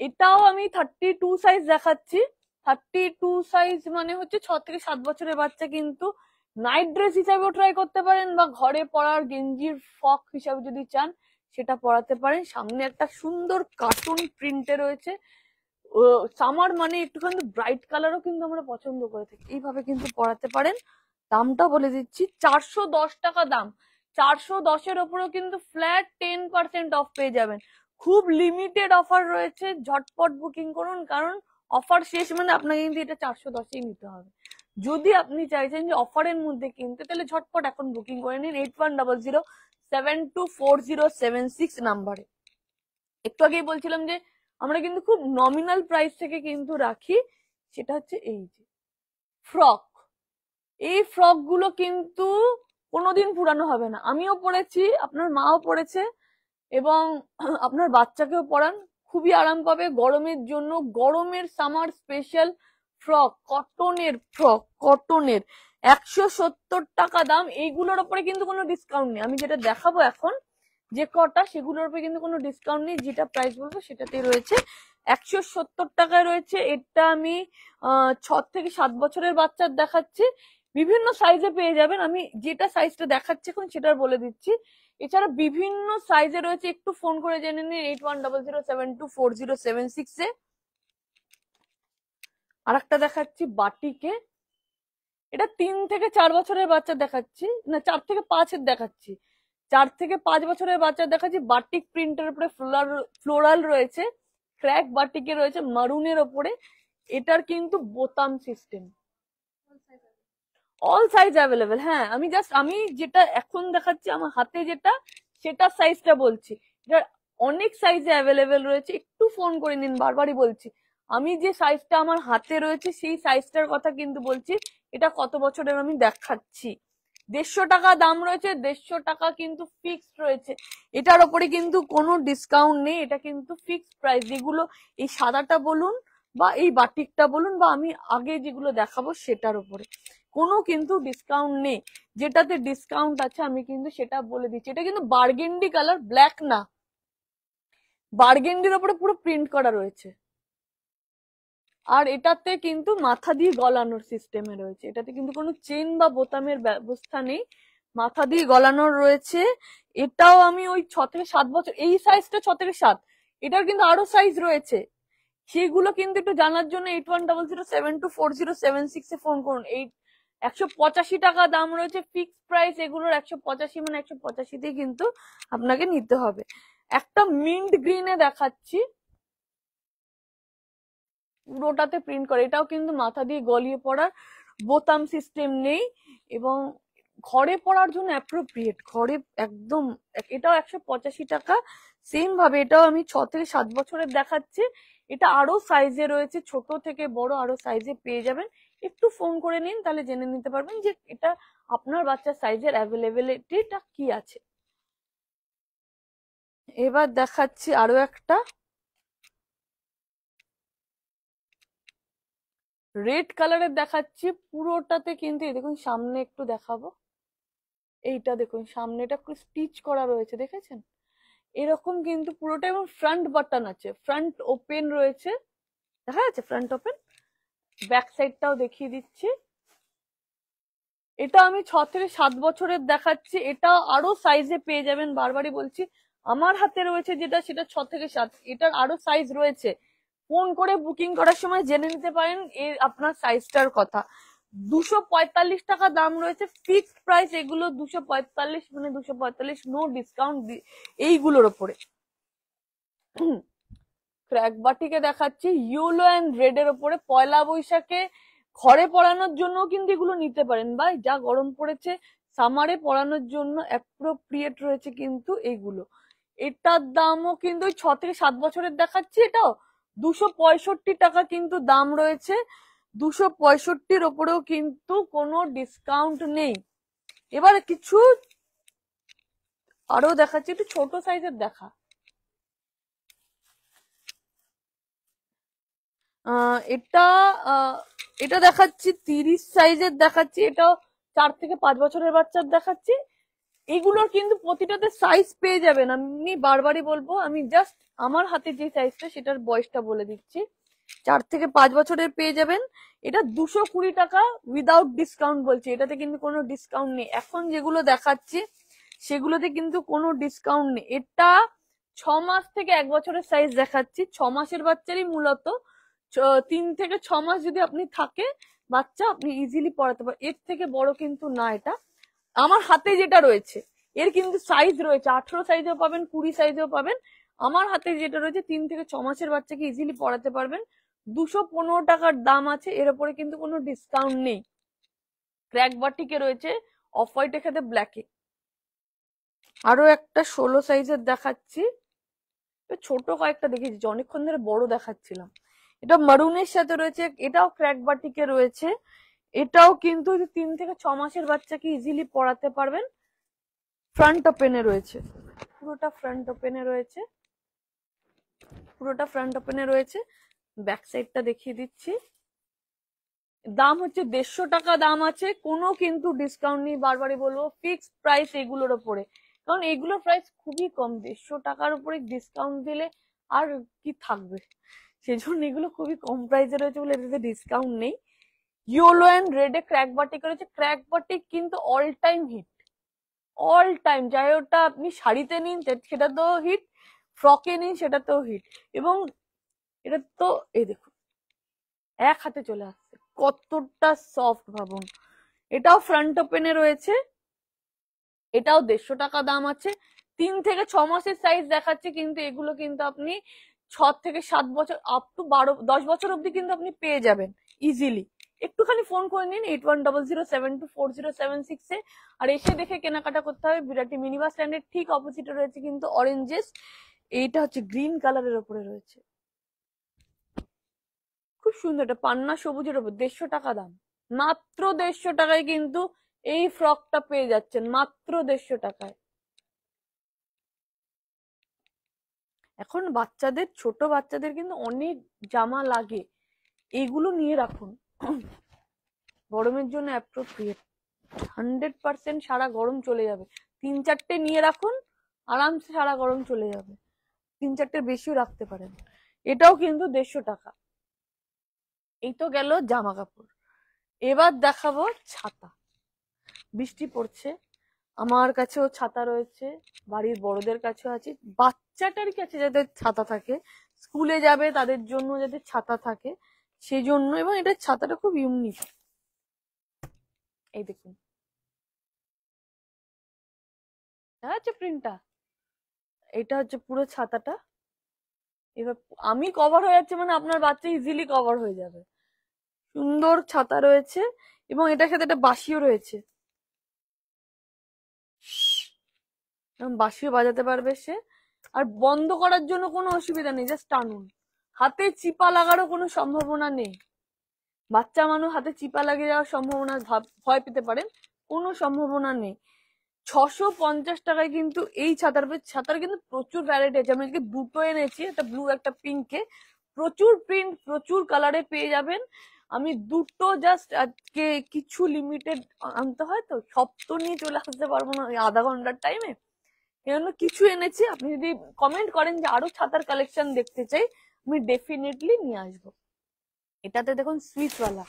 এটাও আমি 32 সাইজ দেখাচ্ছি। 32 সাইজ মানে হচ্ছে 6 থেকে 7 বছরের বাচ্চা কিন্তু নাইট ড্রেস হিসাবেও ট্রাই করতে পারেন, বা ঘরে পরার গেঞ্জির ফক হিসাবে যদি চান সেটা পরাতে পারেন। সামনে একটা সুন্দর কার্টুন প্রিন্টে রয়েছে। সামার মানে একটুখানি ব্রাইট কালারও কিন্তু আমরা পছন্দ করে থাকি, এইভাবে কিন্তু পরাতে পারেন। দামটা বলে দিচ্ছি, 410 টাকা দাম। 410-এর ওপরেও কিন্তু ফ্ল্যাট 10% অফ পেয়ে যাবেন। খুব লিমিটেড অফার রয়েছে, ঝটপট বুকিং করুন, কারণ অফার শেষ মানে আপনাকে কিন্তু এটা 410-এই নিতে হবে। যদি আপনি চাইছেন যে অফারের মধ্যে কিনতে, তাহলে ঝটপট এখন বুকিং করে নিন 8100724076 নাম্বারে। একটু আগেই বলছিলাম যে আমরা কিন্তু খুব নমিনাল প্রাইস থেকে কিন্তু রাখি, সেটা হচ্ছে এই যে ফ্রক। এই ফ্রক গুলো কিন্তু কোনোদিন পুরানো হবে না, আমিও পড়েছি, আপনার মাও পড়েছে। এবং আপনার বাচ্চাকেও পরান, খুবই আরাম পাবে গরমের জন্য। গরমের সামার স্পেশাল ফ্রক, কটনের 170 টাকা দাম। এইগুলোর ওপরে কিন্তু কোনো ডিসকাউন্ট নেই। আমি যেটা দেখাবো এখন যে কটা, সেগুলোর উপরে কিন্তু কোনো ডিসকাউন্ট নেই। যেটা প্রাইস বলবো সেটাতেই রয়েছে 170 টাকায় রয়েছে। এটা আমি 6 থেকে 7 বছরের বাচ্চার দেখাচ্ছি, বিভিন্ন সাইজে পেয়ে যাবেন। আমি যেটা সাইজটা দেখাচ্ছি এখন সেটা বলে দিচ্ছি। এছাড়া বিভিন্ন সাইজে রয়েছে, একটু ফোন করে জেনে নিন 8100724076 এ। আর একটা দেখাচ্ছি বাটিকে, এটা 3 থেকে 4 বছরের বাচ্চা দেখাচ্ছি, না 4 থেকে 5 এর দেখাচ্ছি। 4 থেকে 5 বছরের বাচ্চা দেখাচ্ছি। বাটিক প্রিন্টের উপরে ফ্লোরাল রয়েছে, ক্র্যাক বাটিকে রয়েছে মারুনের ওপরে। এটার কিন্তু বোতাম সিস্টেম, অল সাইজ অ্যাভেলেবেল। হ্যাঁ, আমি যেটা এখন দেখাচ্ছি আমার হাতে যেটা, সেটার সাইজটা বলছি। এটার অনেক সাইজে অ্যাভেলেবেল রয়েছে, একটু ফোন করে নিন। বারবারই বলছি, আমি যে সাইজটা আমার হাতে রয়েছে সেই সাইজটার কথা কিন্তু বলছি। এটা কত বছরের আমি দেখাচ্ছি। 150 টাকা দাম রয়েছে, 150 টাকা কিন্তু ফিক্সড রয়েছে। এটার ওপরে কিন্তু কোনো ডিসকাউন্ট নেই, এটা কিন্তু ফিক্সড প্রাইস। যেগুলো এই সাদাটা বলুন বা এই বাটিকটা বলুন বা আমি আগে যেগুলো দেখাবো সেটার উপরে কোনো কিন্তু ডিসকাউন্ট নেই। যেটাতে ডিসকাউন্ট আছে আমি কিন্তু সেটা বলে দিচ্ছি। এটা কিন্তু বার্গেন্ডি কালার, ব্ল্যাক না, বার্গেন্ডির ওপরে পুরো প্রিন্ট করা রয়েছে। আর এটাতে কিন্তু মাথা দিয়ে গলানোর সিস্টেমে রয়েছে। এটাতে কিন্তু কোনো চেন বা বোতামের ব্যবস্থা নেই, মাথা দিয়ে গলানোর রয়েছে। এটাও আমি ওই 6 থেকে 7 বছর, এই সাইজটা 6 থেকে 7। এটার কিন্তু আরো সাইজ রয়েছে, সেগুলো কিন্তু একটু জানার জন্য 8100724076 এ ফোন করুন। 185 টাকা দাম রয়েছে ফিক্সড প্রাইস এগুলোর। 185 মানে 185 দিয়ে কিন্তু আপনাকে নিতে হবে। একটা মিন্ট গ্রিনে দেখাচ্ছি, পুরোটাতে প্রিন্ট করে। এটাও কিন্তু মাথা দিয়ে গলিয়ে পড়ার, বোতাম সিস্টেম নেই এবং ঘরে পড়ার জন্য অ্যাপ্রোপ্রিয়েট, ঘরে একদম। এটাও 185 টাকা। সেম ভাবে এটাও আমি 6 থেকে 7 বছরের দেখাচ্ছি। এটা আরো সাইজে রয়েছে, ছোট থেকে বড় আরো সাইজে পেয়ে যাবেন। একটু ফোন করে নিন, তাহলে জেনে নিতে পারবেন যে এটা আপনার বাচ্চার সাইজের অ্যাভেলেবিলিটিটা কি আছে। এবার দেখাচ্ছি আরো একটা রেড কালারের দেখাচ্ছি। পুরোটাতে কিন্তু এই দেখুন, সামনে একটু দেখাবো, এইটা দেখুন সামনেটা স্টিচ করা রয়েছে, দেখেছেন? এরকম কিন্তু পুরোটা। এবং ফ্রন্ট বাটন আছে, ফ্রন্ট ওপেন রয়েছে, দেখা যাচ্ছে ফ্রন্ট ওপেন। ব্যাক সাইডটাও দেখিয়ে দিচ্ছি। এটা আমি 6 থেকে 7 বছরের দেখাচ্ছি। এটা আরো সাইজে পেয়ে যাবেন, বারবারই বলছি। আমার হাতে রয়েছে যেটা, সেটা 6 থেকে 7। এটার আরো সাইজ রয়েছে, ফোন করে বুকিং করার সময় জেনে নিতে পারেন এর আপনার সাইজটার কথা। 245 টাকা দাম রয়েছে ফিক্সড প্রাইস এগুলো। 245 মানে 245, নো ডিসকাউন্ট এইগুলোর ওপরে। ক্র্যাক বাটিকে দেখাচ্ছি ইয়েলো এন্ড রেড এর ওপরে। পয়লা বৈশাখে ঘরে পরানোর জন্য কিন্তু এগুলো নিতে পারেন, ভাই যা গরম পড়েছে সামারে পরানোর জন্য অ্যাপ্রোপ্রিয়েট রয়েছে কিন্তু এইগুলো। এটার দামও কিন্তু ওই 6 থেকে 7 বছরের দেখাচ্ছি। এটাও 265 টাকা কিন্তু দাম রয়েছে। 265-র ওপরেও কিন্তু কোনো ডিসকাউন্ট নেই। এবার কিছু আরো দেখাচ্ছি, একটু ছোট সাইজের দেখা। এটা এটা দেখাচ্ছি 30 সাইজের দেখাচ্ছি। এটাও 4 থেকে 5 বছরের বাচ্চার দেখাচ্ছি। এগুলোর কিন্তু প্রতিটাতে সাইজ পেয়ে যাবেন। আমি বারবারই বলবো, আমি জাস্ট আমার হাতে যে সাইজটা সেটার বয়সটা বলে দিচ্ছি। 4 থেকে 5 বছরের পেয়ে যাবেন। এটা 220 টাকা উইদাউট ডিসকাউন্ট বলছি। এটাতে কিন্তু কোনো ডিসকাউন্ট নেই। এখন যেগুলো দেখাচ্ছি সেগুলোতে কিন্তু কোনো ডিসকাউন্ট নেই। এটা 6 মাস থেকে 1 বছরের সাইজ দেখাচ্ছি। 6 মাসের বাচ্চারই মূলত 3 থেকে 6 মাস যদি আপনি থাকে বাচ্চা, আপনি ইজিলি পড়াতে পারেন। এর থেকে বড় কিন্তু না এটা। আমার হাতে যেটা রয়েছে এর কিন্তু সাইজ রয়েছে, 18 সাইজেও পাবেন, 20 সাইজেও পাবেন। আমার হাতে যেটা রয়েছে 3 থেকে 6 মাসের বাচ্চাকে ইজিলি পড়াতে পারবেন। 215 টাকার দাম আছে, এর উপরে কিন্তু কোনো ডিসকাউন্ট নেই। ক্র্যাক বাটিকে রয়েছে অফ হোয়াইটের সাথে ব্ল্যাকে। আরো একটা 16 সাইজের দেখাচ্ছি। ছোট কয়েকটা দেখেছি, অনেকক্ষণ ধরে বড় দেখাচ্ছিলাম। এটা মারুনের সাথে রয়েছে, এটাও ক্র্যাক বাটিকে রয়েছে। এটাও কিন্তু 3 থেকে 6 মাসের বাচ্চাকে ইজিলি পড়াতে পারবেন। ফ্রন্ট ওপেনে রয়েছে, পুরোটা ফ্রন্ট ওপেনে রয়েছে, পুরোটা ফ্রন্ট ওপেনে রয়েছে। ব্যাক সাইডটা দেখিয়ে দিচ্ছি। দাম হচ্ছে 150 টাকা দাম আছে, কোনো কিন্তু ডিসকাউন্ট নেই। বারবারই বলবো ফিক্সড প্রাইস এগুলোর ওপরে, কারণ এগুলোর প্রাইস খুবই কম। 150 টাকার উপরে ডিসকাউন্ট দিলে আর কি থাকবে, সেজন্য এগুলো খুবই কম প্রাইসে রয়েছে বলে এটাতে ডিসকাউন্ট নেই। ইয়েলো অ্যান্ড রেডে ক্র্যাক বাটিক রয়েছে। ক্র্যাক বাটিক কিন্তু all time hit, all time. যাই ওটা আপনি শাড়িতে নিন সেটাতেও হিট, ফ্রকে নিন সেটাতেও হিট। এবং এটা তো এই দেখুন এক হাতে চলে আসছে, কতটা সফট ভাবুন। এটাও ফ্রন্ট ওপেনে রয়েছে, এটাও 150 টাকা দাম আছে। 3 থেকে 6 মাসের সাইজ দেখাচ্ছে, কিন্তু এগুলো কিন্তু আপনি 6 থেকে 7 বছর আপ টু 10 বছর অব্দি কিন্তু আপনি পেয়ে যাবেন ইজিলি। একটুখানি ফোন করে নিন 8100724076 এ, আর এসে দেখে কেনাকাটা করতে হবে। বিরাটি মিনি বাস স্ট্যান্ডের ঠিক অপোজিটে রয়েছে কিন্তু অরেঞ্জেস। এইটা হচ্ছে গ্রিন কালারের ওপরে রয়েছে, খুব সুন্দর। এটা পান্না সবুজের ওপর, 150 টাকা দাম, মাত্র 150 টাকায় কিন্তু এই ফ্রকটা পেয়ে যাচ্ছেন, মাত্র 150 টাকায়। এখন বাচ্চাদের, ছোট বাচ্চাদের কিন্তু অনেক জামা লাগে, এইগুলো নিয়ে রাখুন, গরমের জন্য অ্যাপ্রোপ্রিয়েট। 100% সারা গরম চলে যাবে। 3-4টে নিয়ে রাখুন, আরামসে সারা গরম চলে যাবে। 3-4টের বেশিও রাখতে পারেন। এটাও কিন্তু 150 টাকা। এই তো গেল জামা কাপড়, এবার দেখাবো ছাতা। বৃষ্টি পড়ছে, আমার কাছেও ছাতা রয়েছে, বাড়ির বড়দের কাছেও আছে, বাচ্চাটার কাছে যাদের ছাতা থাকে, স্কুলে যাবে তাদের জন্য যাদের ছাতা থাকে সেই জন্য। এবং এটা ছাতাটা খুব ইউনিক, এই দেখুন হচ্ছে প্রিন্টটা, এটা হচ্ছে পুরো ছাতাটা। এবার আমি কভার হয়ে যাচ্ছে মানে আপনার বাচ্চা ইজিলি কভার হয়ে যাবে। সুন্দর ছাতা রয়েছে, এবং এটার সাথে একটা বাঁশিও রয়েছে, বাঁশিও বাজাতে পারবে সে। আর বন্ধ করার জন্য কোনো অসুবিধা নেই, জাস্ট টানুন। হাতে চিপা লাগারও কোনো সম্ভাবনা নেই, বাচ্চা মানুষ হাতে চিপা লাগিয়ে যাওয়ার সম্ভাবনা ভয় পেতে পারেন, কোনো সম্ভাবনা নেই। 650 টাকায় কিন্তু এই ছাতার কিন্তু প্রচুর ভ্যারাইটি আছে। আমি আজকে দুটো এনেছি, একটা ব্লু একটা পিঙ্কে, প্রচুর প্রিন্ট প্রচুর কালারে পেয়ে যাবেন। আমি দুটো জাস্ট আজকে কিছু লিমিটেড আনতে হয়, তো সব তো নিয়ে চলে আসতে পারবো না ওই আধা ঘন্টার টাইমে, এজন্য কিছু এনেছি। আপনি যদি কমেন্ট করেন যে আরো ছাতার কালেকশন দেখতে চাই, আমি ডেফিনেটলি নিয়ে আসবো। এটাতে দেখুন সুইচওয়ালা,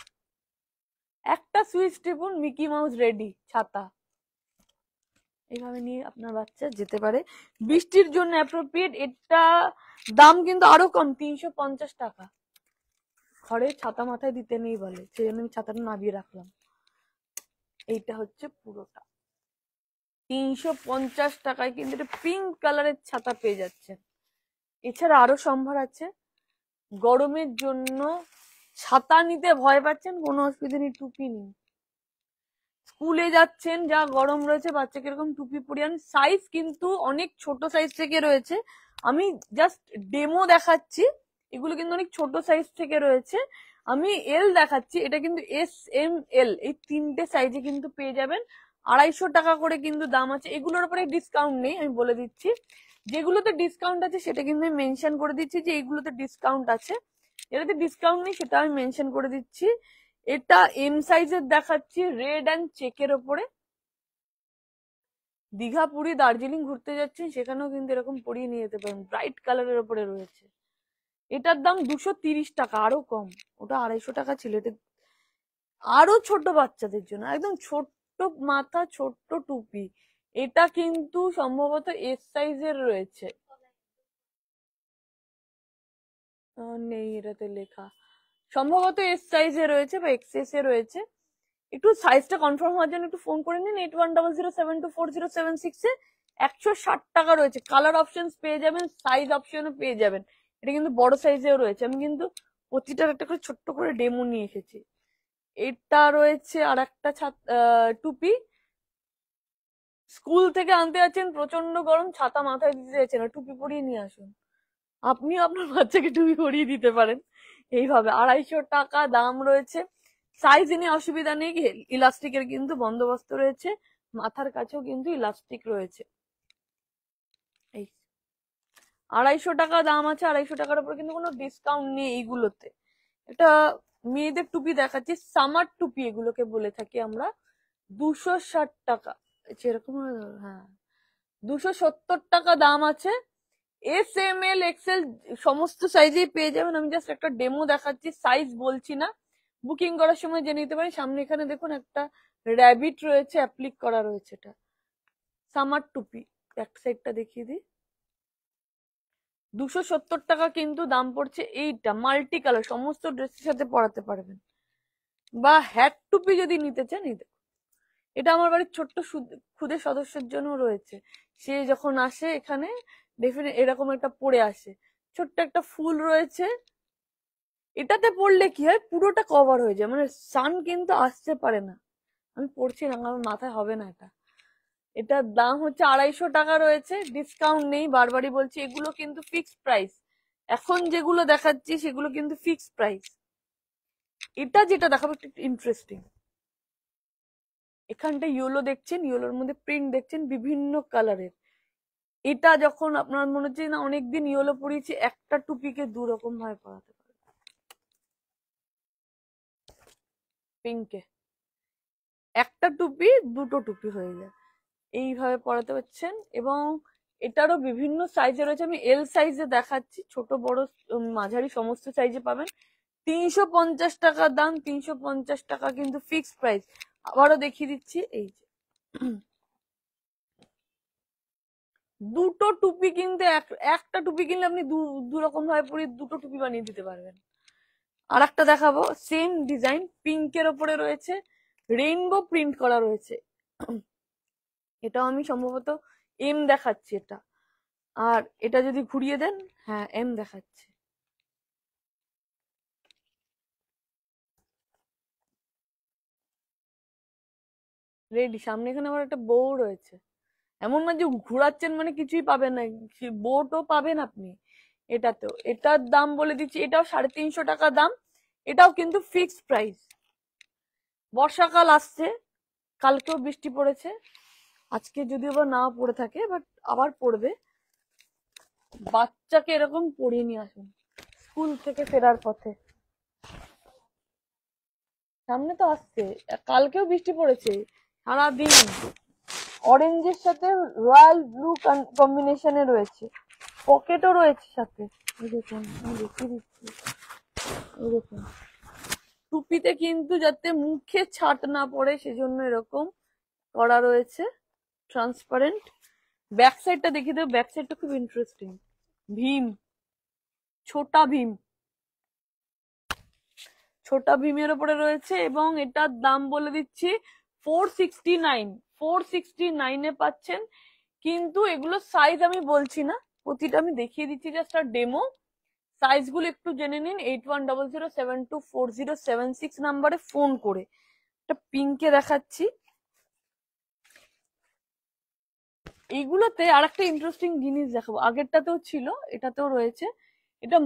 একটা সুইচ টিপুন মিকি মাউস রেডি ছাতা। এইভাবে নিয়ে আপনার বাচ্চা যেতে পারে, বৃষ্টির জন্য অ্যাপ্রোপ্রিয়েট। এটা দাম কিন্তু আরো কম, 350 টাকা। ঘরে ছাতা মাথায় দিতে নেই বলে, সেই জন্য আমি ছাতাটা নামিয়ে রাখলাম। এইটা হচ্ছে পুরোটা 350 টাকায় কিন্তু এটা পিঙ্ক কালারের ছাতা পেয়ে যাচ্ছেন। এছাড়া আরো সম্ভার আছে। গরমের জন্য ছাতা নিতে ভয় পাচ্ছেন, কোনো অসুবিধা নেই, টুপি নিন। স্কুলে যাচ্ছেন, যা গরম রয়েছে, বাচ্চাকে এরকম টুপি পরিয়ে আন। সাইজ কিন্তু অনেক ছোট সাইজ থেকে রয়েছে, আমি জাস্ট ডেমো দেখাচ্ছি। এগুলো কিন্তু অনেক ছোট সাইজ থেকে রয়েছে, আমি এল দেখাচ্ছি। এটা কিন্তু এস এম এল এই 3টে সাইজে কিন্তু পেয়ে যাবেন। 250 টাকা করে কিন্তু দাম আছে। এগুলোর উপরে ডিসকাউন্ট নেই, আমি বলে দিচ্ছি। যেগুলোতে ডিসকাউন্ট আছে সেটা কিন্তু আমি মেনশন করে দিচ্ছি যে এইগুলোতে ডিসকাউন্ট আছে, যেটাতে ডিসকাউন্ট নেই সেটা আমি মেনশন করে দিচ্ছি। এটা এম সাইজের দেখাচ্ছি, রেড অ্যান্ড চেকের ওপরে। দীঘা, পুরী, দার্জিলিং ঘুরতে যাচ্ছেন, সেখানেও কিন্তু এরকম পরিয়ে নিয়ে যেতে পারেন, ব্রাইট কালারের ওপরে রয়েছে। এটার দাম 230 টাকা, আরো কম। ওটা 250 টাকা ছিল। এটা আরো ছোট বাচ্চাদের জন্য, একদম ছোট্ট মাথা, ছোট্ট টুপি। এটা কিন্তু সম্ভবত এস সাইজের রয়েছে, নেই এটাতে লেখা, সম্ভবত এস সাইজে রয়েছে বা এক্সএস এ রয়েছে। একটু সাইজটা কনফার্ম হওয়ার জন্য একটু ফোন করে নিন 8100724076 এ। 160 টাকা রয়েছে, কালার অপশন পেয়ে যাবেন, সাইজ অপশনও পেয়ে যাবেন। এটা কিন্তু বড় সাইজেও রয়েছে, আমি কিন্তু প্রতিটার একটা করে ছোট্ট করে ডেমো নিয়ে এসেছি। এটা রয়েছে আর একটা টুপি। স্কুল থেকে আনতে যাচ্ছেন, প্রচন্ড গরম, ছাতা মাথায় দিতে যাচ্ছেন না, টুপি পরিয়ে নিয়ে আসুন। আপনিও আপনার বাচ্চাকে টুপি পরিয়ে দিতে পারেন এইভাবে। 250 টাকা দাম রয়েছে। সাইজ নিয়ে অসুবিধা নেই, ইলাস্টিকের কিন্তু বন্দোবস্ত রয়েছে, মাথার কাছেও কিন্তু ইলাস্টিক রয়েছে। এই 250 টাকা দাম আছে, 250 টাকার উপরে কিন্তু কোনো ডিসকাউন্ট নেই এইগুলোতে। এটা মেয়েদের টুপি দেখাচ্ছি, সামার টুপি এগুলোকে বলে থাকি আমরা। 260 টাকা, এরকম, হ্যাঁ 270 টাকা দাম আছে। এস এম এল এক্সেল সমস্ত সাইজেই পেয়ে যাবেন। আমি জাস্ট একটা ডেমো দেখাচ্ছি, সাইজ বলছি না, বুকিং করার সময় জেনে নিতে পারেন। সামনে এখানে দেখুন একটা র্যাবিট রয়েছে, অ্যাপ্লিক করা রয়েছে। এটা সামার টুপি, ব্যাক সাইডটা দেখিয়ে দিই। 270 টাকা কিন্তু দাম পড়ছে। এইটা মাল্টি কালার, সমস্ত ড্রেসের সাথে পরাতে পারবেন। বা হ্যাট টুপি যদি নিতে চান, এই দেখুন, এটা আমার বাড়ির ছোট্ট খুদে সদস্যের জন্য রয়েছে। সে যখন আসে এখানে ডেফিনেট এরকম একটা পরে আসে, ছোট্ট একটা ফুল রয়েছে। এটাতে পড়লে কি হয়, পুরোটা কভার হয়ে যায়, মানে সান কিন্তু আসতে পারে না। আমি পড়ছি না, আমার মাথায় হবে না এটা। এটার দাম হচ্ছে 250 টাকা রয়েছে, ডিসকাউন্ট নেই, বারবারই বলছি। এগুলো কিন্তু ফিক্সড প্রাইস, এখন যেগুলো দেখাচ্ছি সেগুলো কিন্তু ফিক্সড প্রাইস। এটা যেটা দেখাবো একটু ইন্টারেস্টিং। এখানটা ইয়েলো দেখছেন, ইয়েলোর মধ্যে প্রিন্ট দেখছেন বিভিন্ন কালারের। এটা যখন আপনার মনে হচ্ছে না অনেকদিন ইয়েলো পরিয়েছি, একটা টুপিকে 2 রকম ভাবে পরাতে পারে। পিঙ্কে একটা টুপি 2টো টুপি হয়ে যায়, এইভাবে পরাতে পারছেন। এবং এটারও বিভিন্ন সাইজে রয়েছে, আমি এল সাইজে দেখাচ্ছি, ছোট বড় মাঝারি সমস্ত সাইজে পাবেন। 350 টাকা দাম, 350 টাকা কিন্তু ফিক্সড প্রাইস। আবারও দেখিয়ে দিচ্ছি, এই যে দুটো টুপি কিন্তু একটা টুপি কিনলে আপনি দু রকম ভাবে পরে 2টো টুপি বানিয়ে দিতে পারবেন। আর একটা দেখাবো, সেম ডিজাইন, পিঙ্কের ওপরে রয়েছে, রেইনবো প্রিন্ট করা রয়েছে। এটাও আমি সম্ভবত এম দেখাচ্ছি এটা। আর এটা যদি ঘুরিয়ে দেন, হ্যাঁ এম দেখাচ্ছে। রেডি, সামনে এখানে আবার একটা বউ রয়েছে। এমন না যে ঘোরাচ্ছেন মানে কিছুই পাবেন না, বোটও পাবেন আপনি এটাতেও। এটার দাম বলে দিচ্ছি, এটাও 350 টাকা দাম। এটাও কিন্তু ফিক্সড প্রাইস। বর্ষাকাল আসছে, কালকেও বৃষ্টি পড়েছে, আজকে যদিও বা না পড়ে থাকে, বাট আবার পড়বে। বাচ্চাকে এরকম পরিয়ে নিয়ে আসুন স্কুল থেকে ফেরার পথে। সামনে তো আসছে, কালকেও বৃষ্টি পড়েছে সারাদিন। অরেঞ্জের সাথে রয়্যাল ব্লু কম্বিনেশনে রয়েছে, পকেটও রয়েছে সাথে। দেখুন, আমি দেখিয়ে দিচ্ছি, এই দেখুন। টুপিতে কিন্তু যাতে মুখে ছাট না পড়ে সেজন্য এরকম করা রয়েছে, ট্রান্সপারেন্ট। ব্যাক সাইডটা দেখিয়ে দেবো, ব্যাক সাইডটা খুব ইন্টারেস্টিং। ভীম, ছোটা ভীম, ছোটা ভীমের উপরে রয়েছে। এবং এটার দাম বলে দিচ্ছি 469, 469-এ পাচ্ছেন। কিন্তু এগুলো সাইজ আমি বলছি না, প্রতিটা আমি দেখিয়ে দিচ্ছি জাস্ট আর ডেমো। সাইজ গুলো একটু জেনে নিন 8100724076 নাম্বারে ফোন করে। এটা পিঙ্কে দেখাচ্ছি। এইগুলোতে আর একটা ইন্টারেস্টিং জিনিস দেখাবো, আগেরটাতেও ছিল, এটাতেও রয়েছে। এটা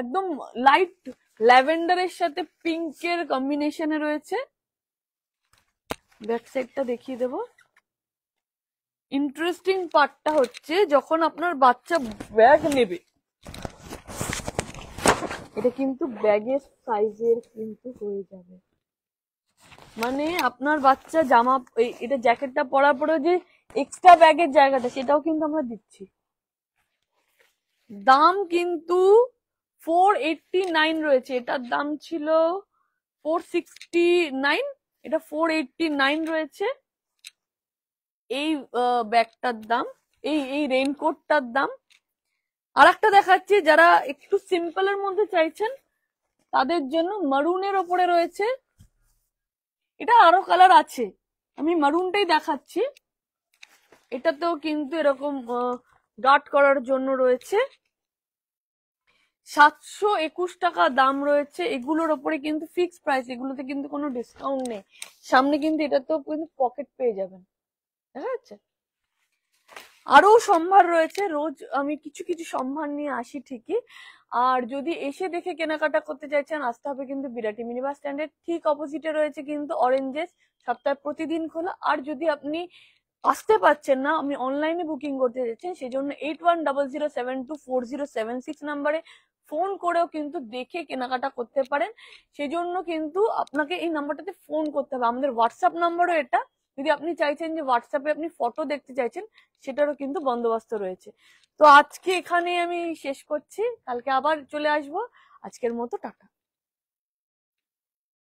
একদম লাইট ল্যাভেন্ডারের সাথে পিঙ্কের কম্বিনেশনে রয়েছে। ব্যাক সাইডটা দেখিয়ে দেবো। ইন্টারেস্টিং পার্টটা হচ্ছে যখন আপনার বাচ্চা ব্যাগ নেবে, এটা কিন্তু ব্যাগের সাইজের কিন্তু হয়ে যাবে। মানে আপনার বাচ্চা জামা, এটা জ্যাকেটটা পরার পরে যে এক্সট্রা ব্যাগের জায়গাটা, সেটাও কিন্তু আমরা দিচ্ছি। দাম কিন্তু 489 রয়েছে, এটার দাম ছিল 469, এটা 489 রয়েছে। এই ব্যাগটার দাম, এই রেইনকোটটার দাম। আর একটা দেখাচ্ছি, যারা একটু সিম্পলের মধ্যে চাইছেন তাদের জন্য মারুনের ওপরে রয়েছে। এটা আরো কালার আছে, আমি মারুনটাই দেখাচ্ছি। এটাতেও কিন্তু এরকম গার্ড করার জন্য রয়েছে। 721 টাকা দাম রয়েছে। এগুলোর ওপরে কিন্তু ফিক্সড প্রাইস, এগুলোতে কিন্তু কোনো ডিসকাউন্ট নেই। সামনে কিন্তু এটাতেও কিন্তু পকেট পেয়ে যাবেন, ঠিক আছে। আরো সম্ভার রয়েছে, রোজ আমি কিছু কিছু সম্ভার নিয়ে আসি ঠিকই। আর যদি এসে দেখে কেনাকাটা করতে চাইছেন, আসতে হবে কিন্তু বিরাটি মিনি বাস স্ট্যান্ডের ঠিক অপোজিটে রয়েছে কিন্তু অরেঞ্জেস সপ্তাহে প্রতিদিন খোলা। আর যদি আপনি আসতে পারছেন না, আমি অনলাইনে বুকিং করতে চাইছেন, সেজন্য 8100724076 নাম্বারে ফোন করেও কিন্তু দেখে কেনাকাটা করতে পারেন। সেজন্য কিন্তু আপনাকে এই নাম্বারটাতে ফোন করতে হবে। আমাদের হোয়াটসঅ্যাপ নাম্বারও এটা। যদি আপনি চাইছেন যে হোয়াটসঅ্যাপে আপনি ফটো দেখতে চাইছেন, সেটারও কিন্তু বন্দোবস্ত রয়েছে। তো আজকে এখানে আমি শেষ করছি, কালকে আবার চলে আসবো। আজকের মতো টাটা।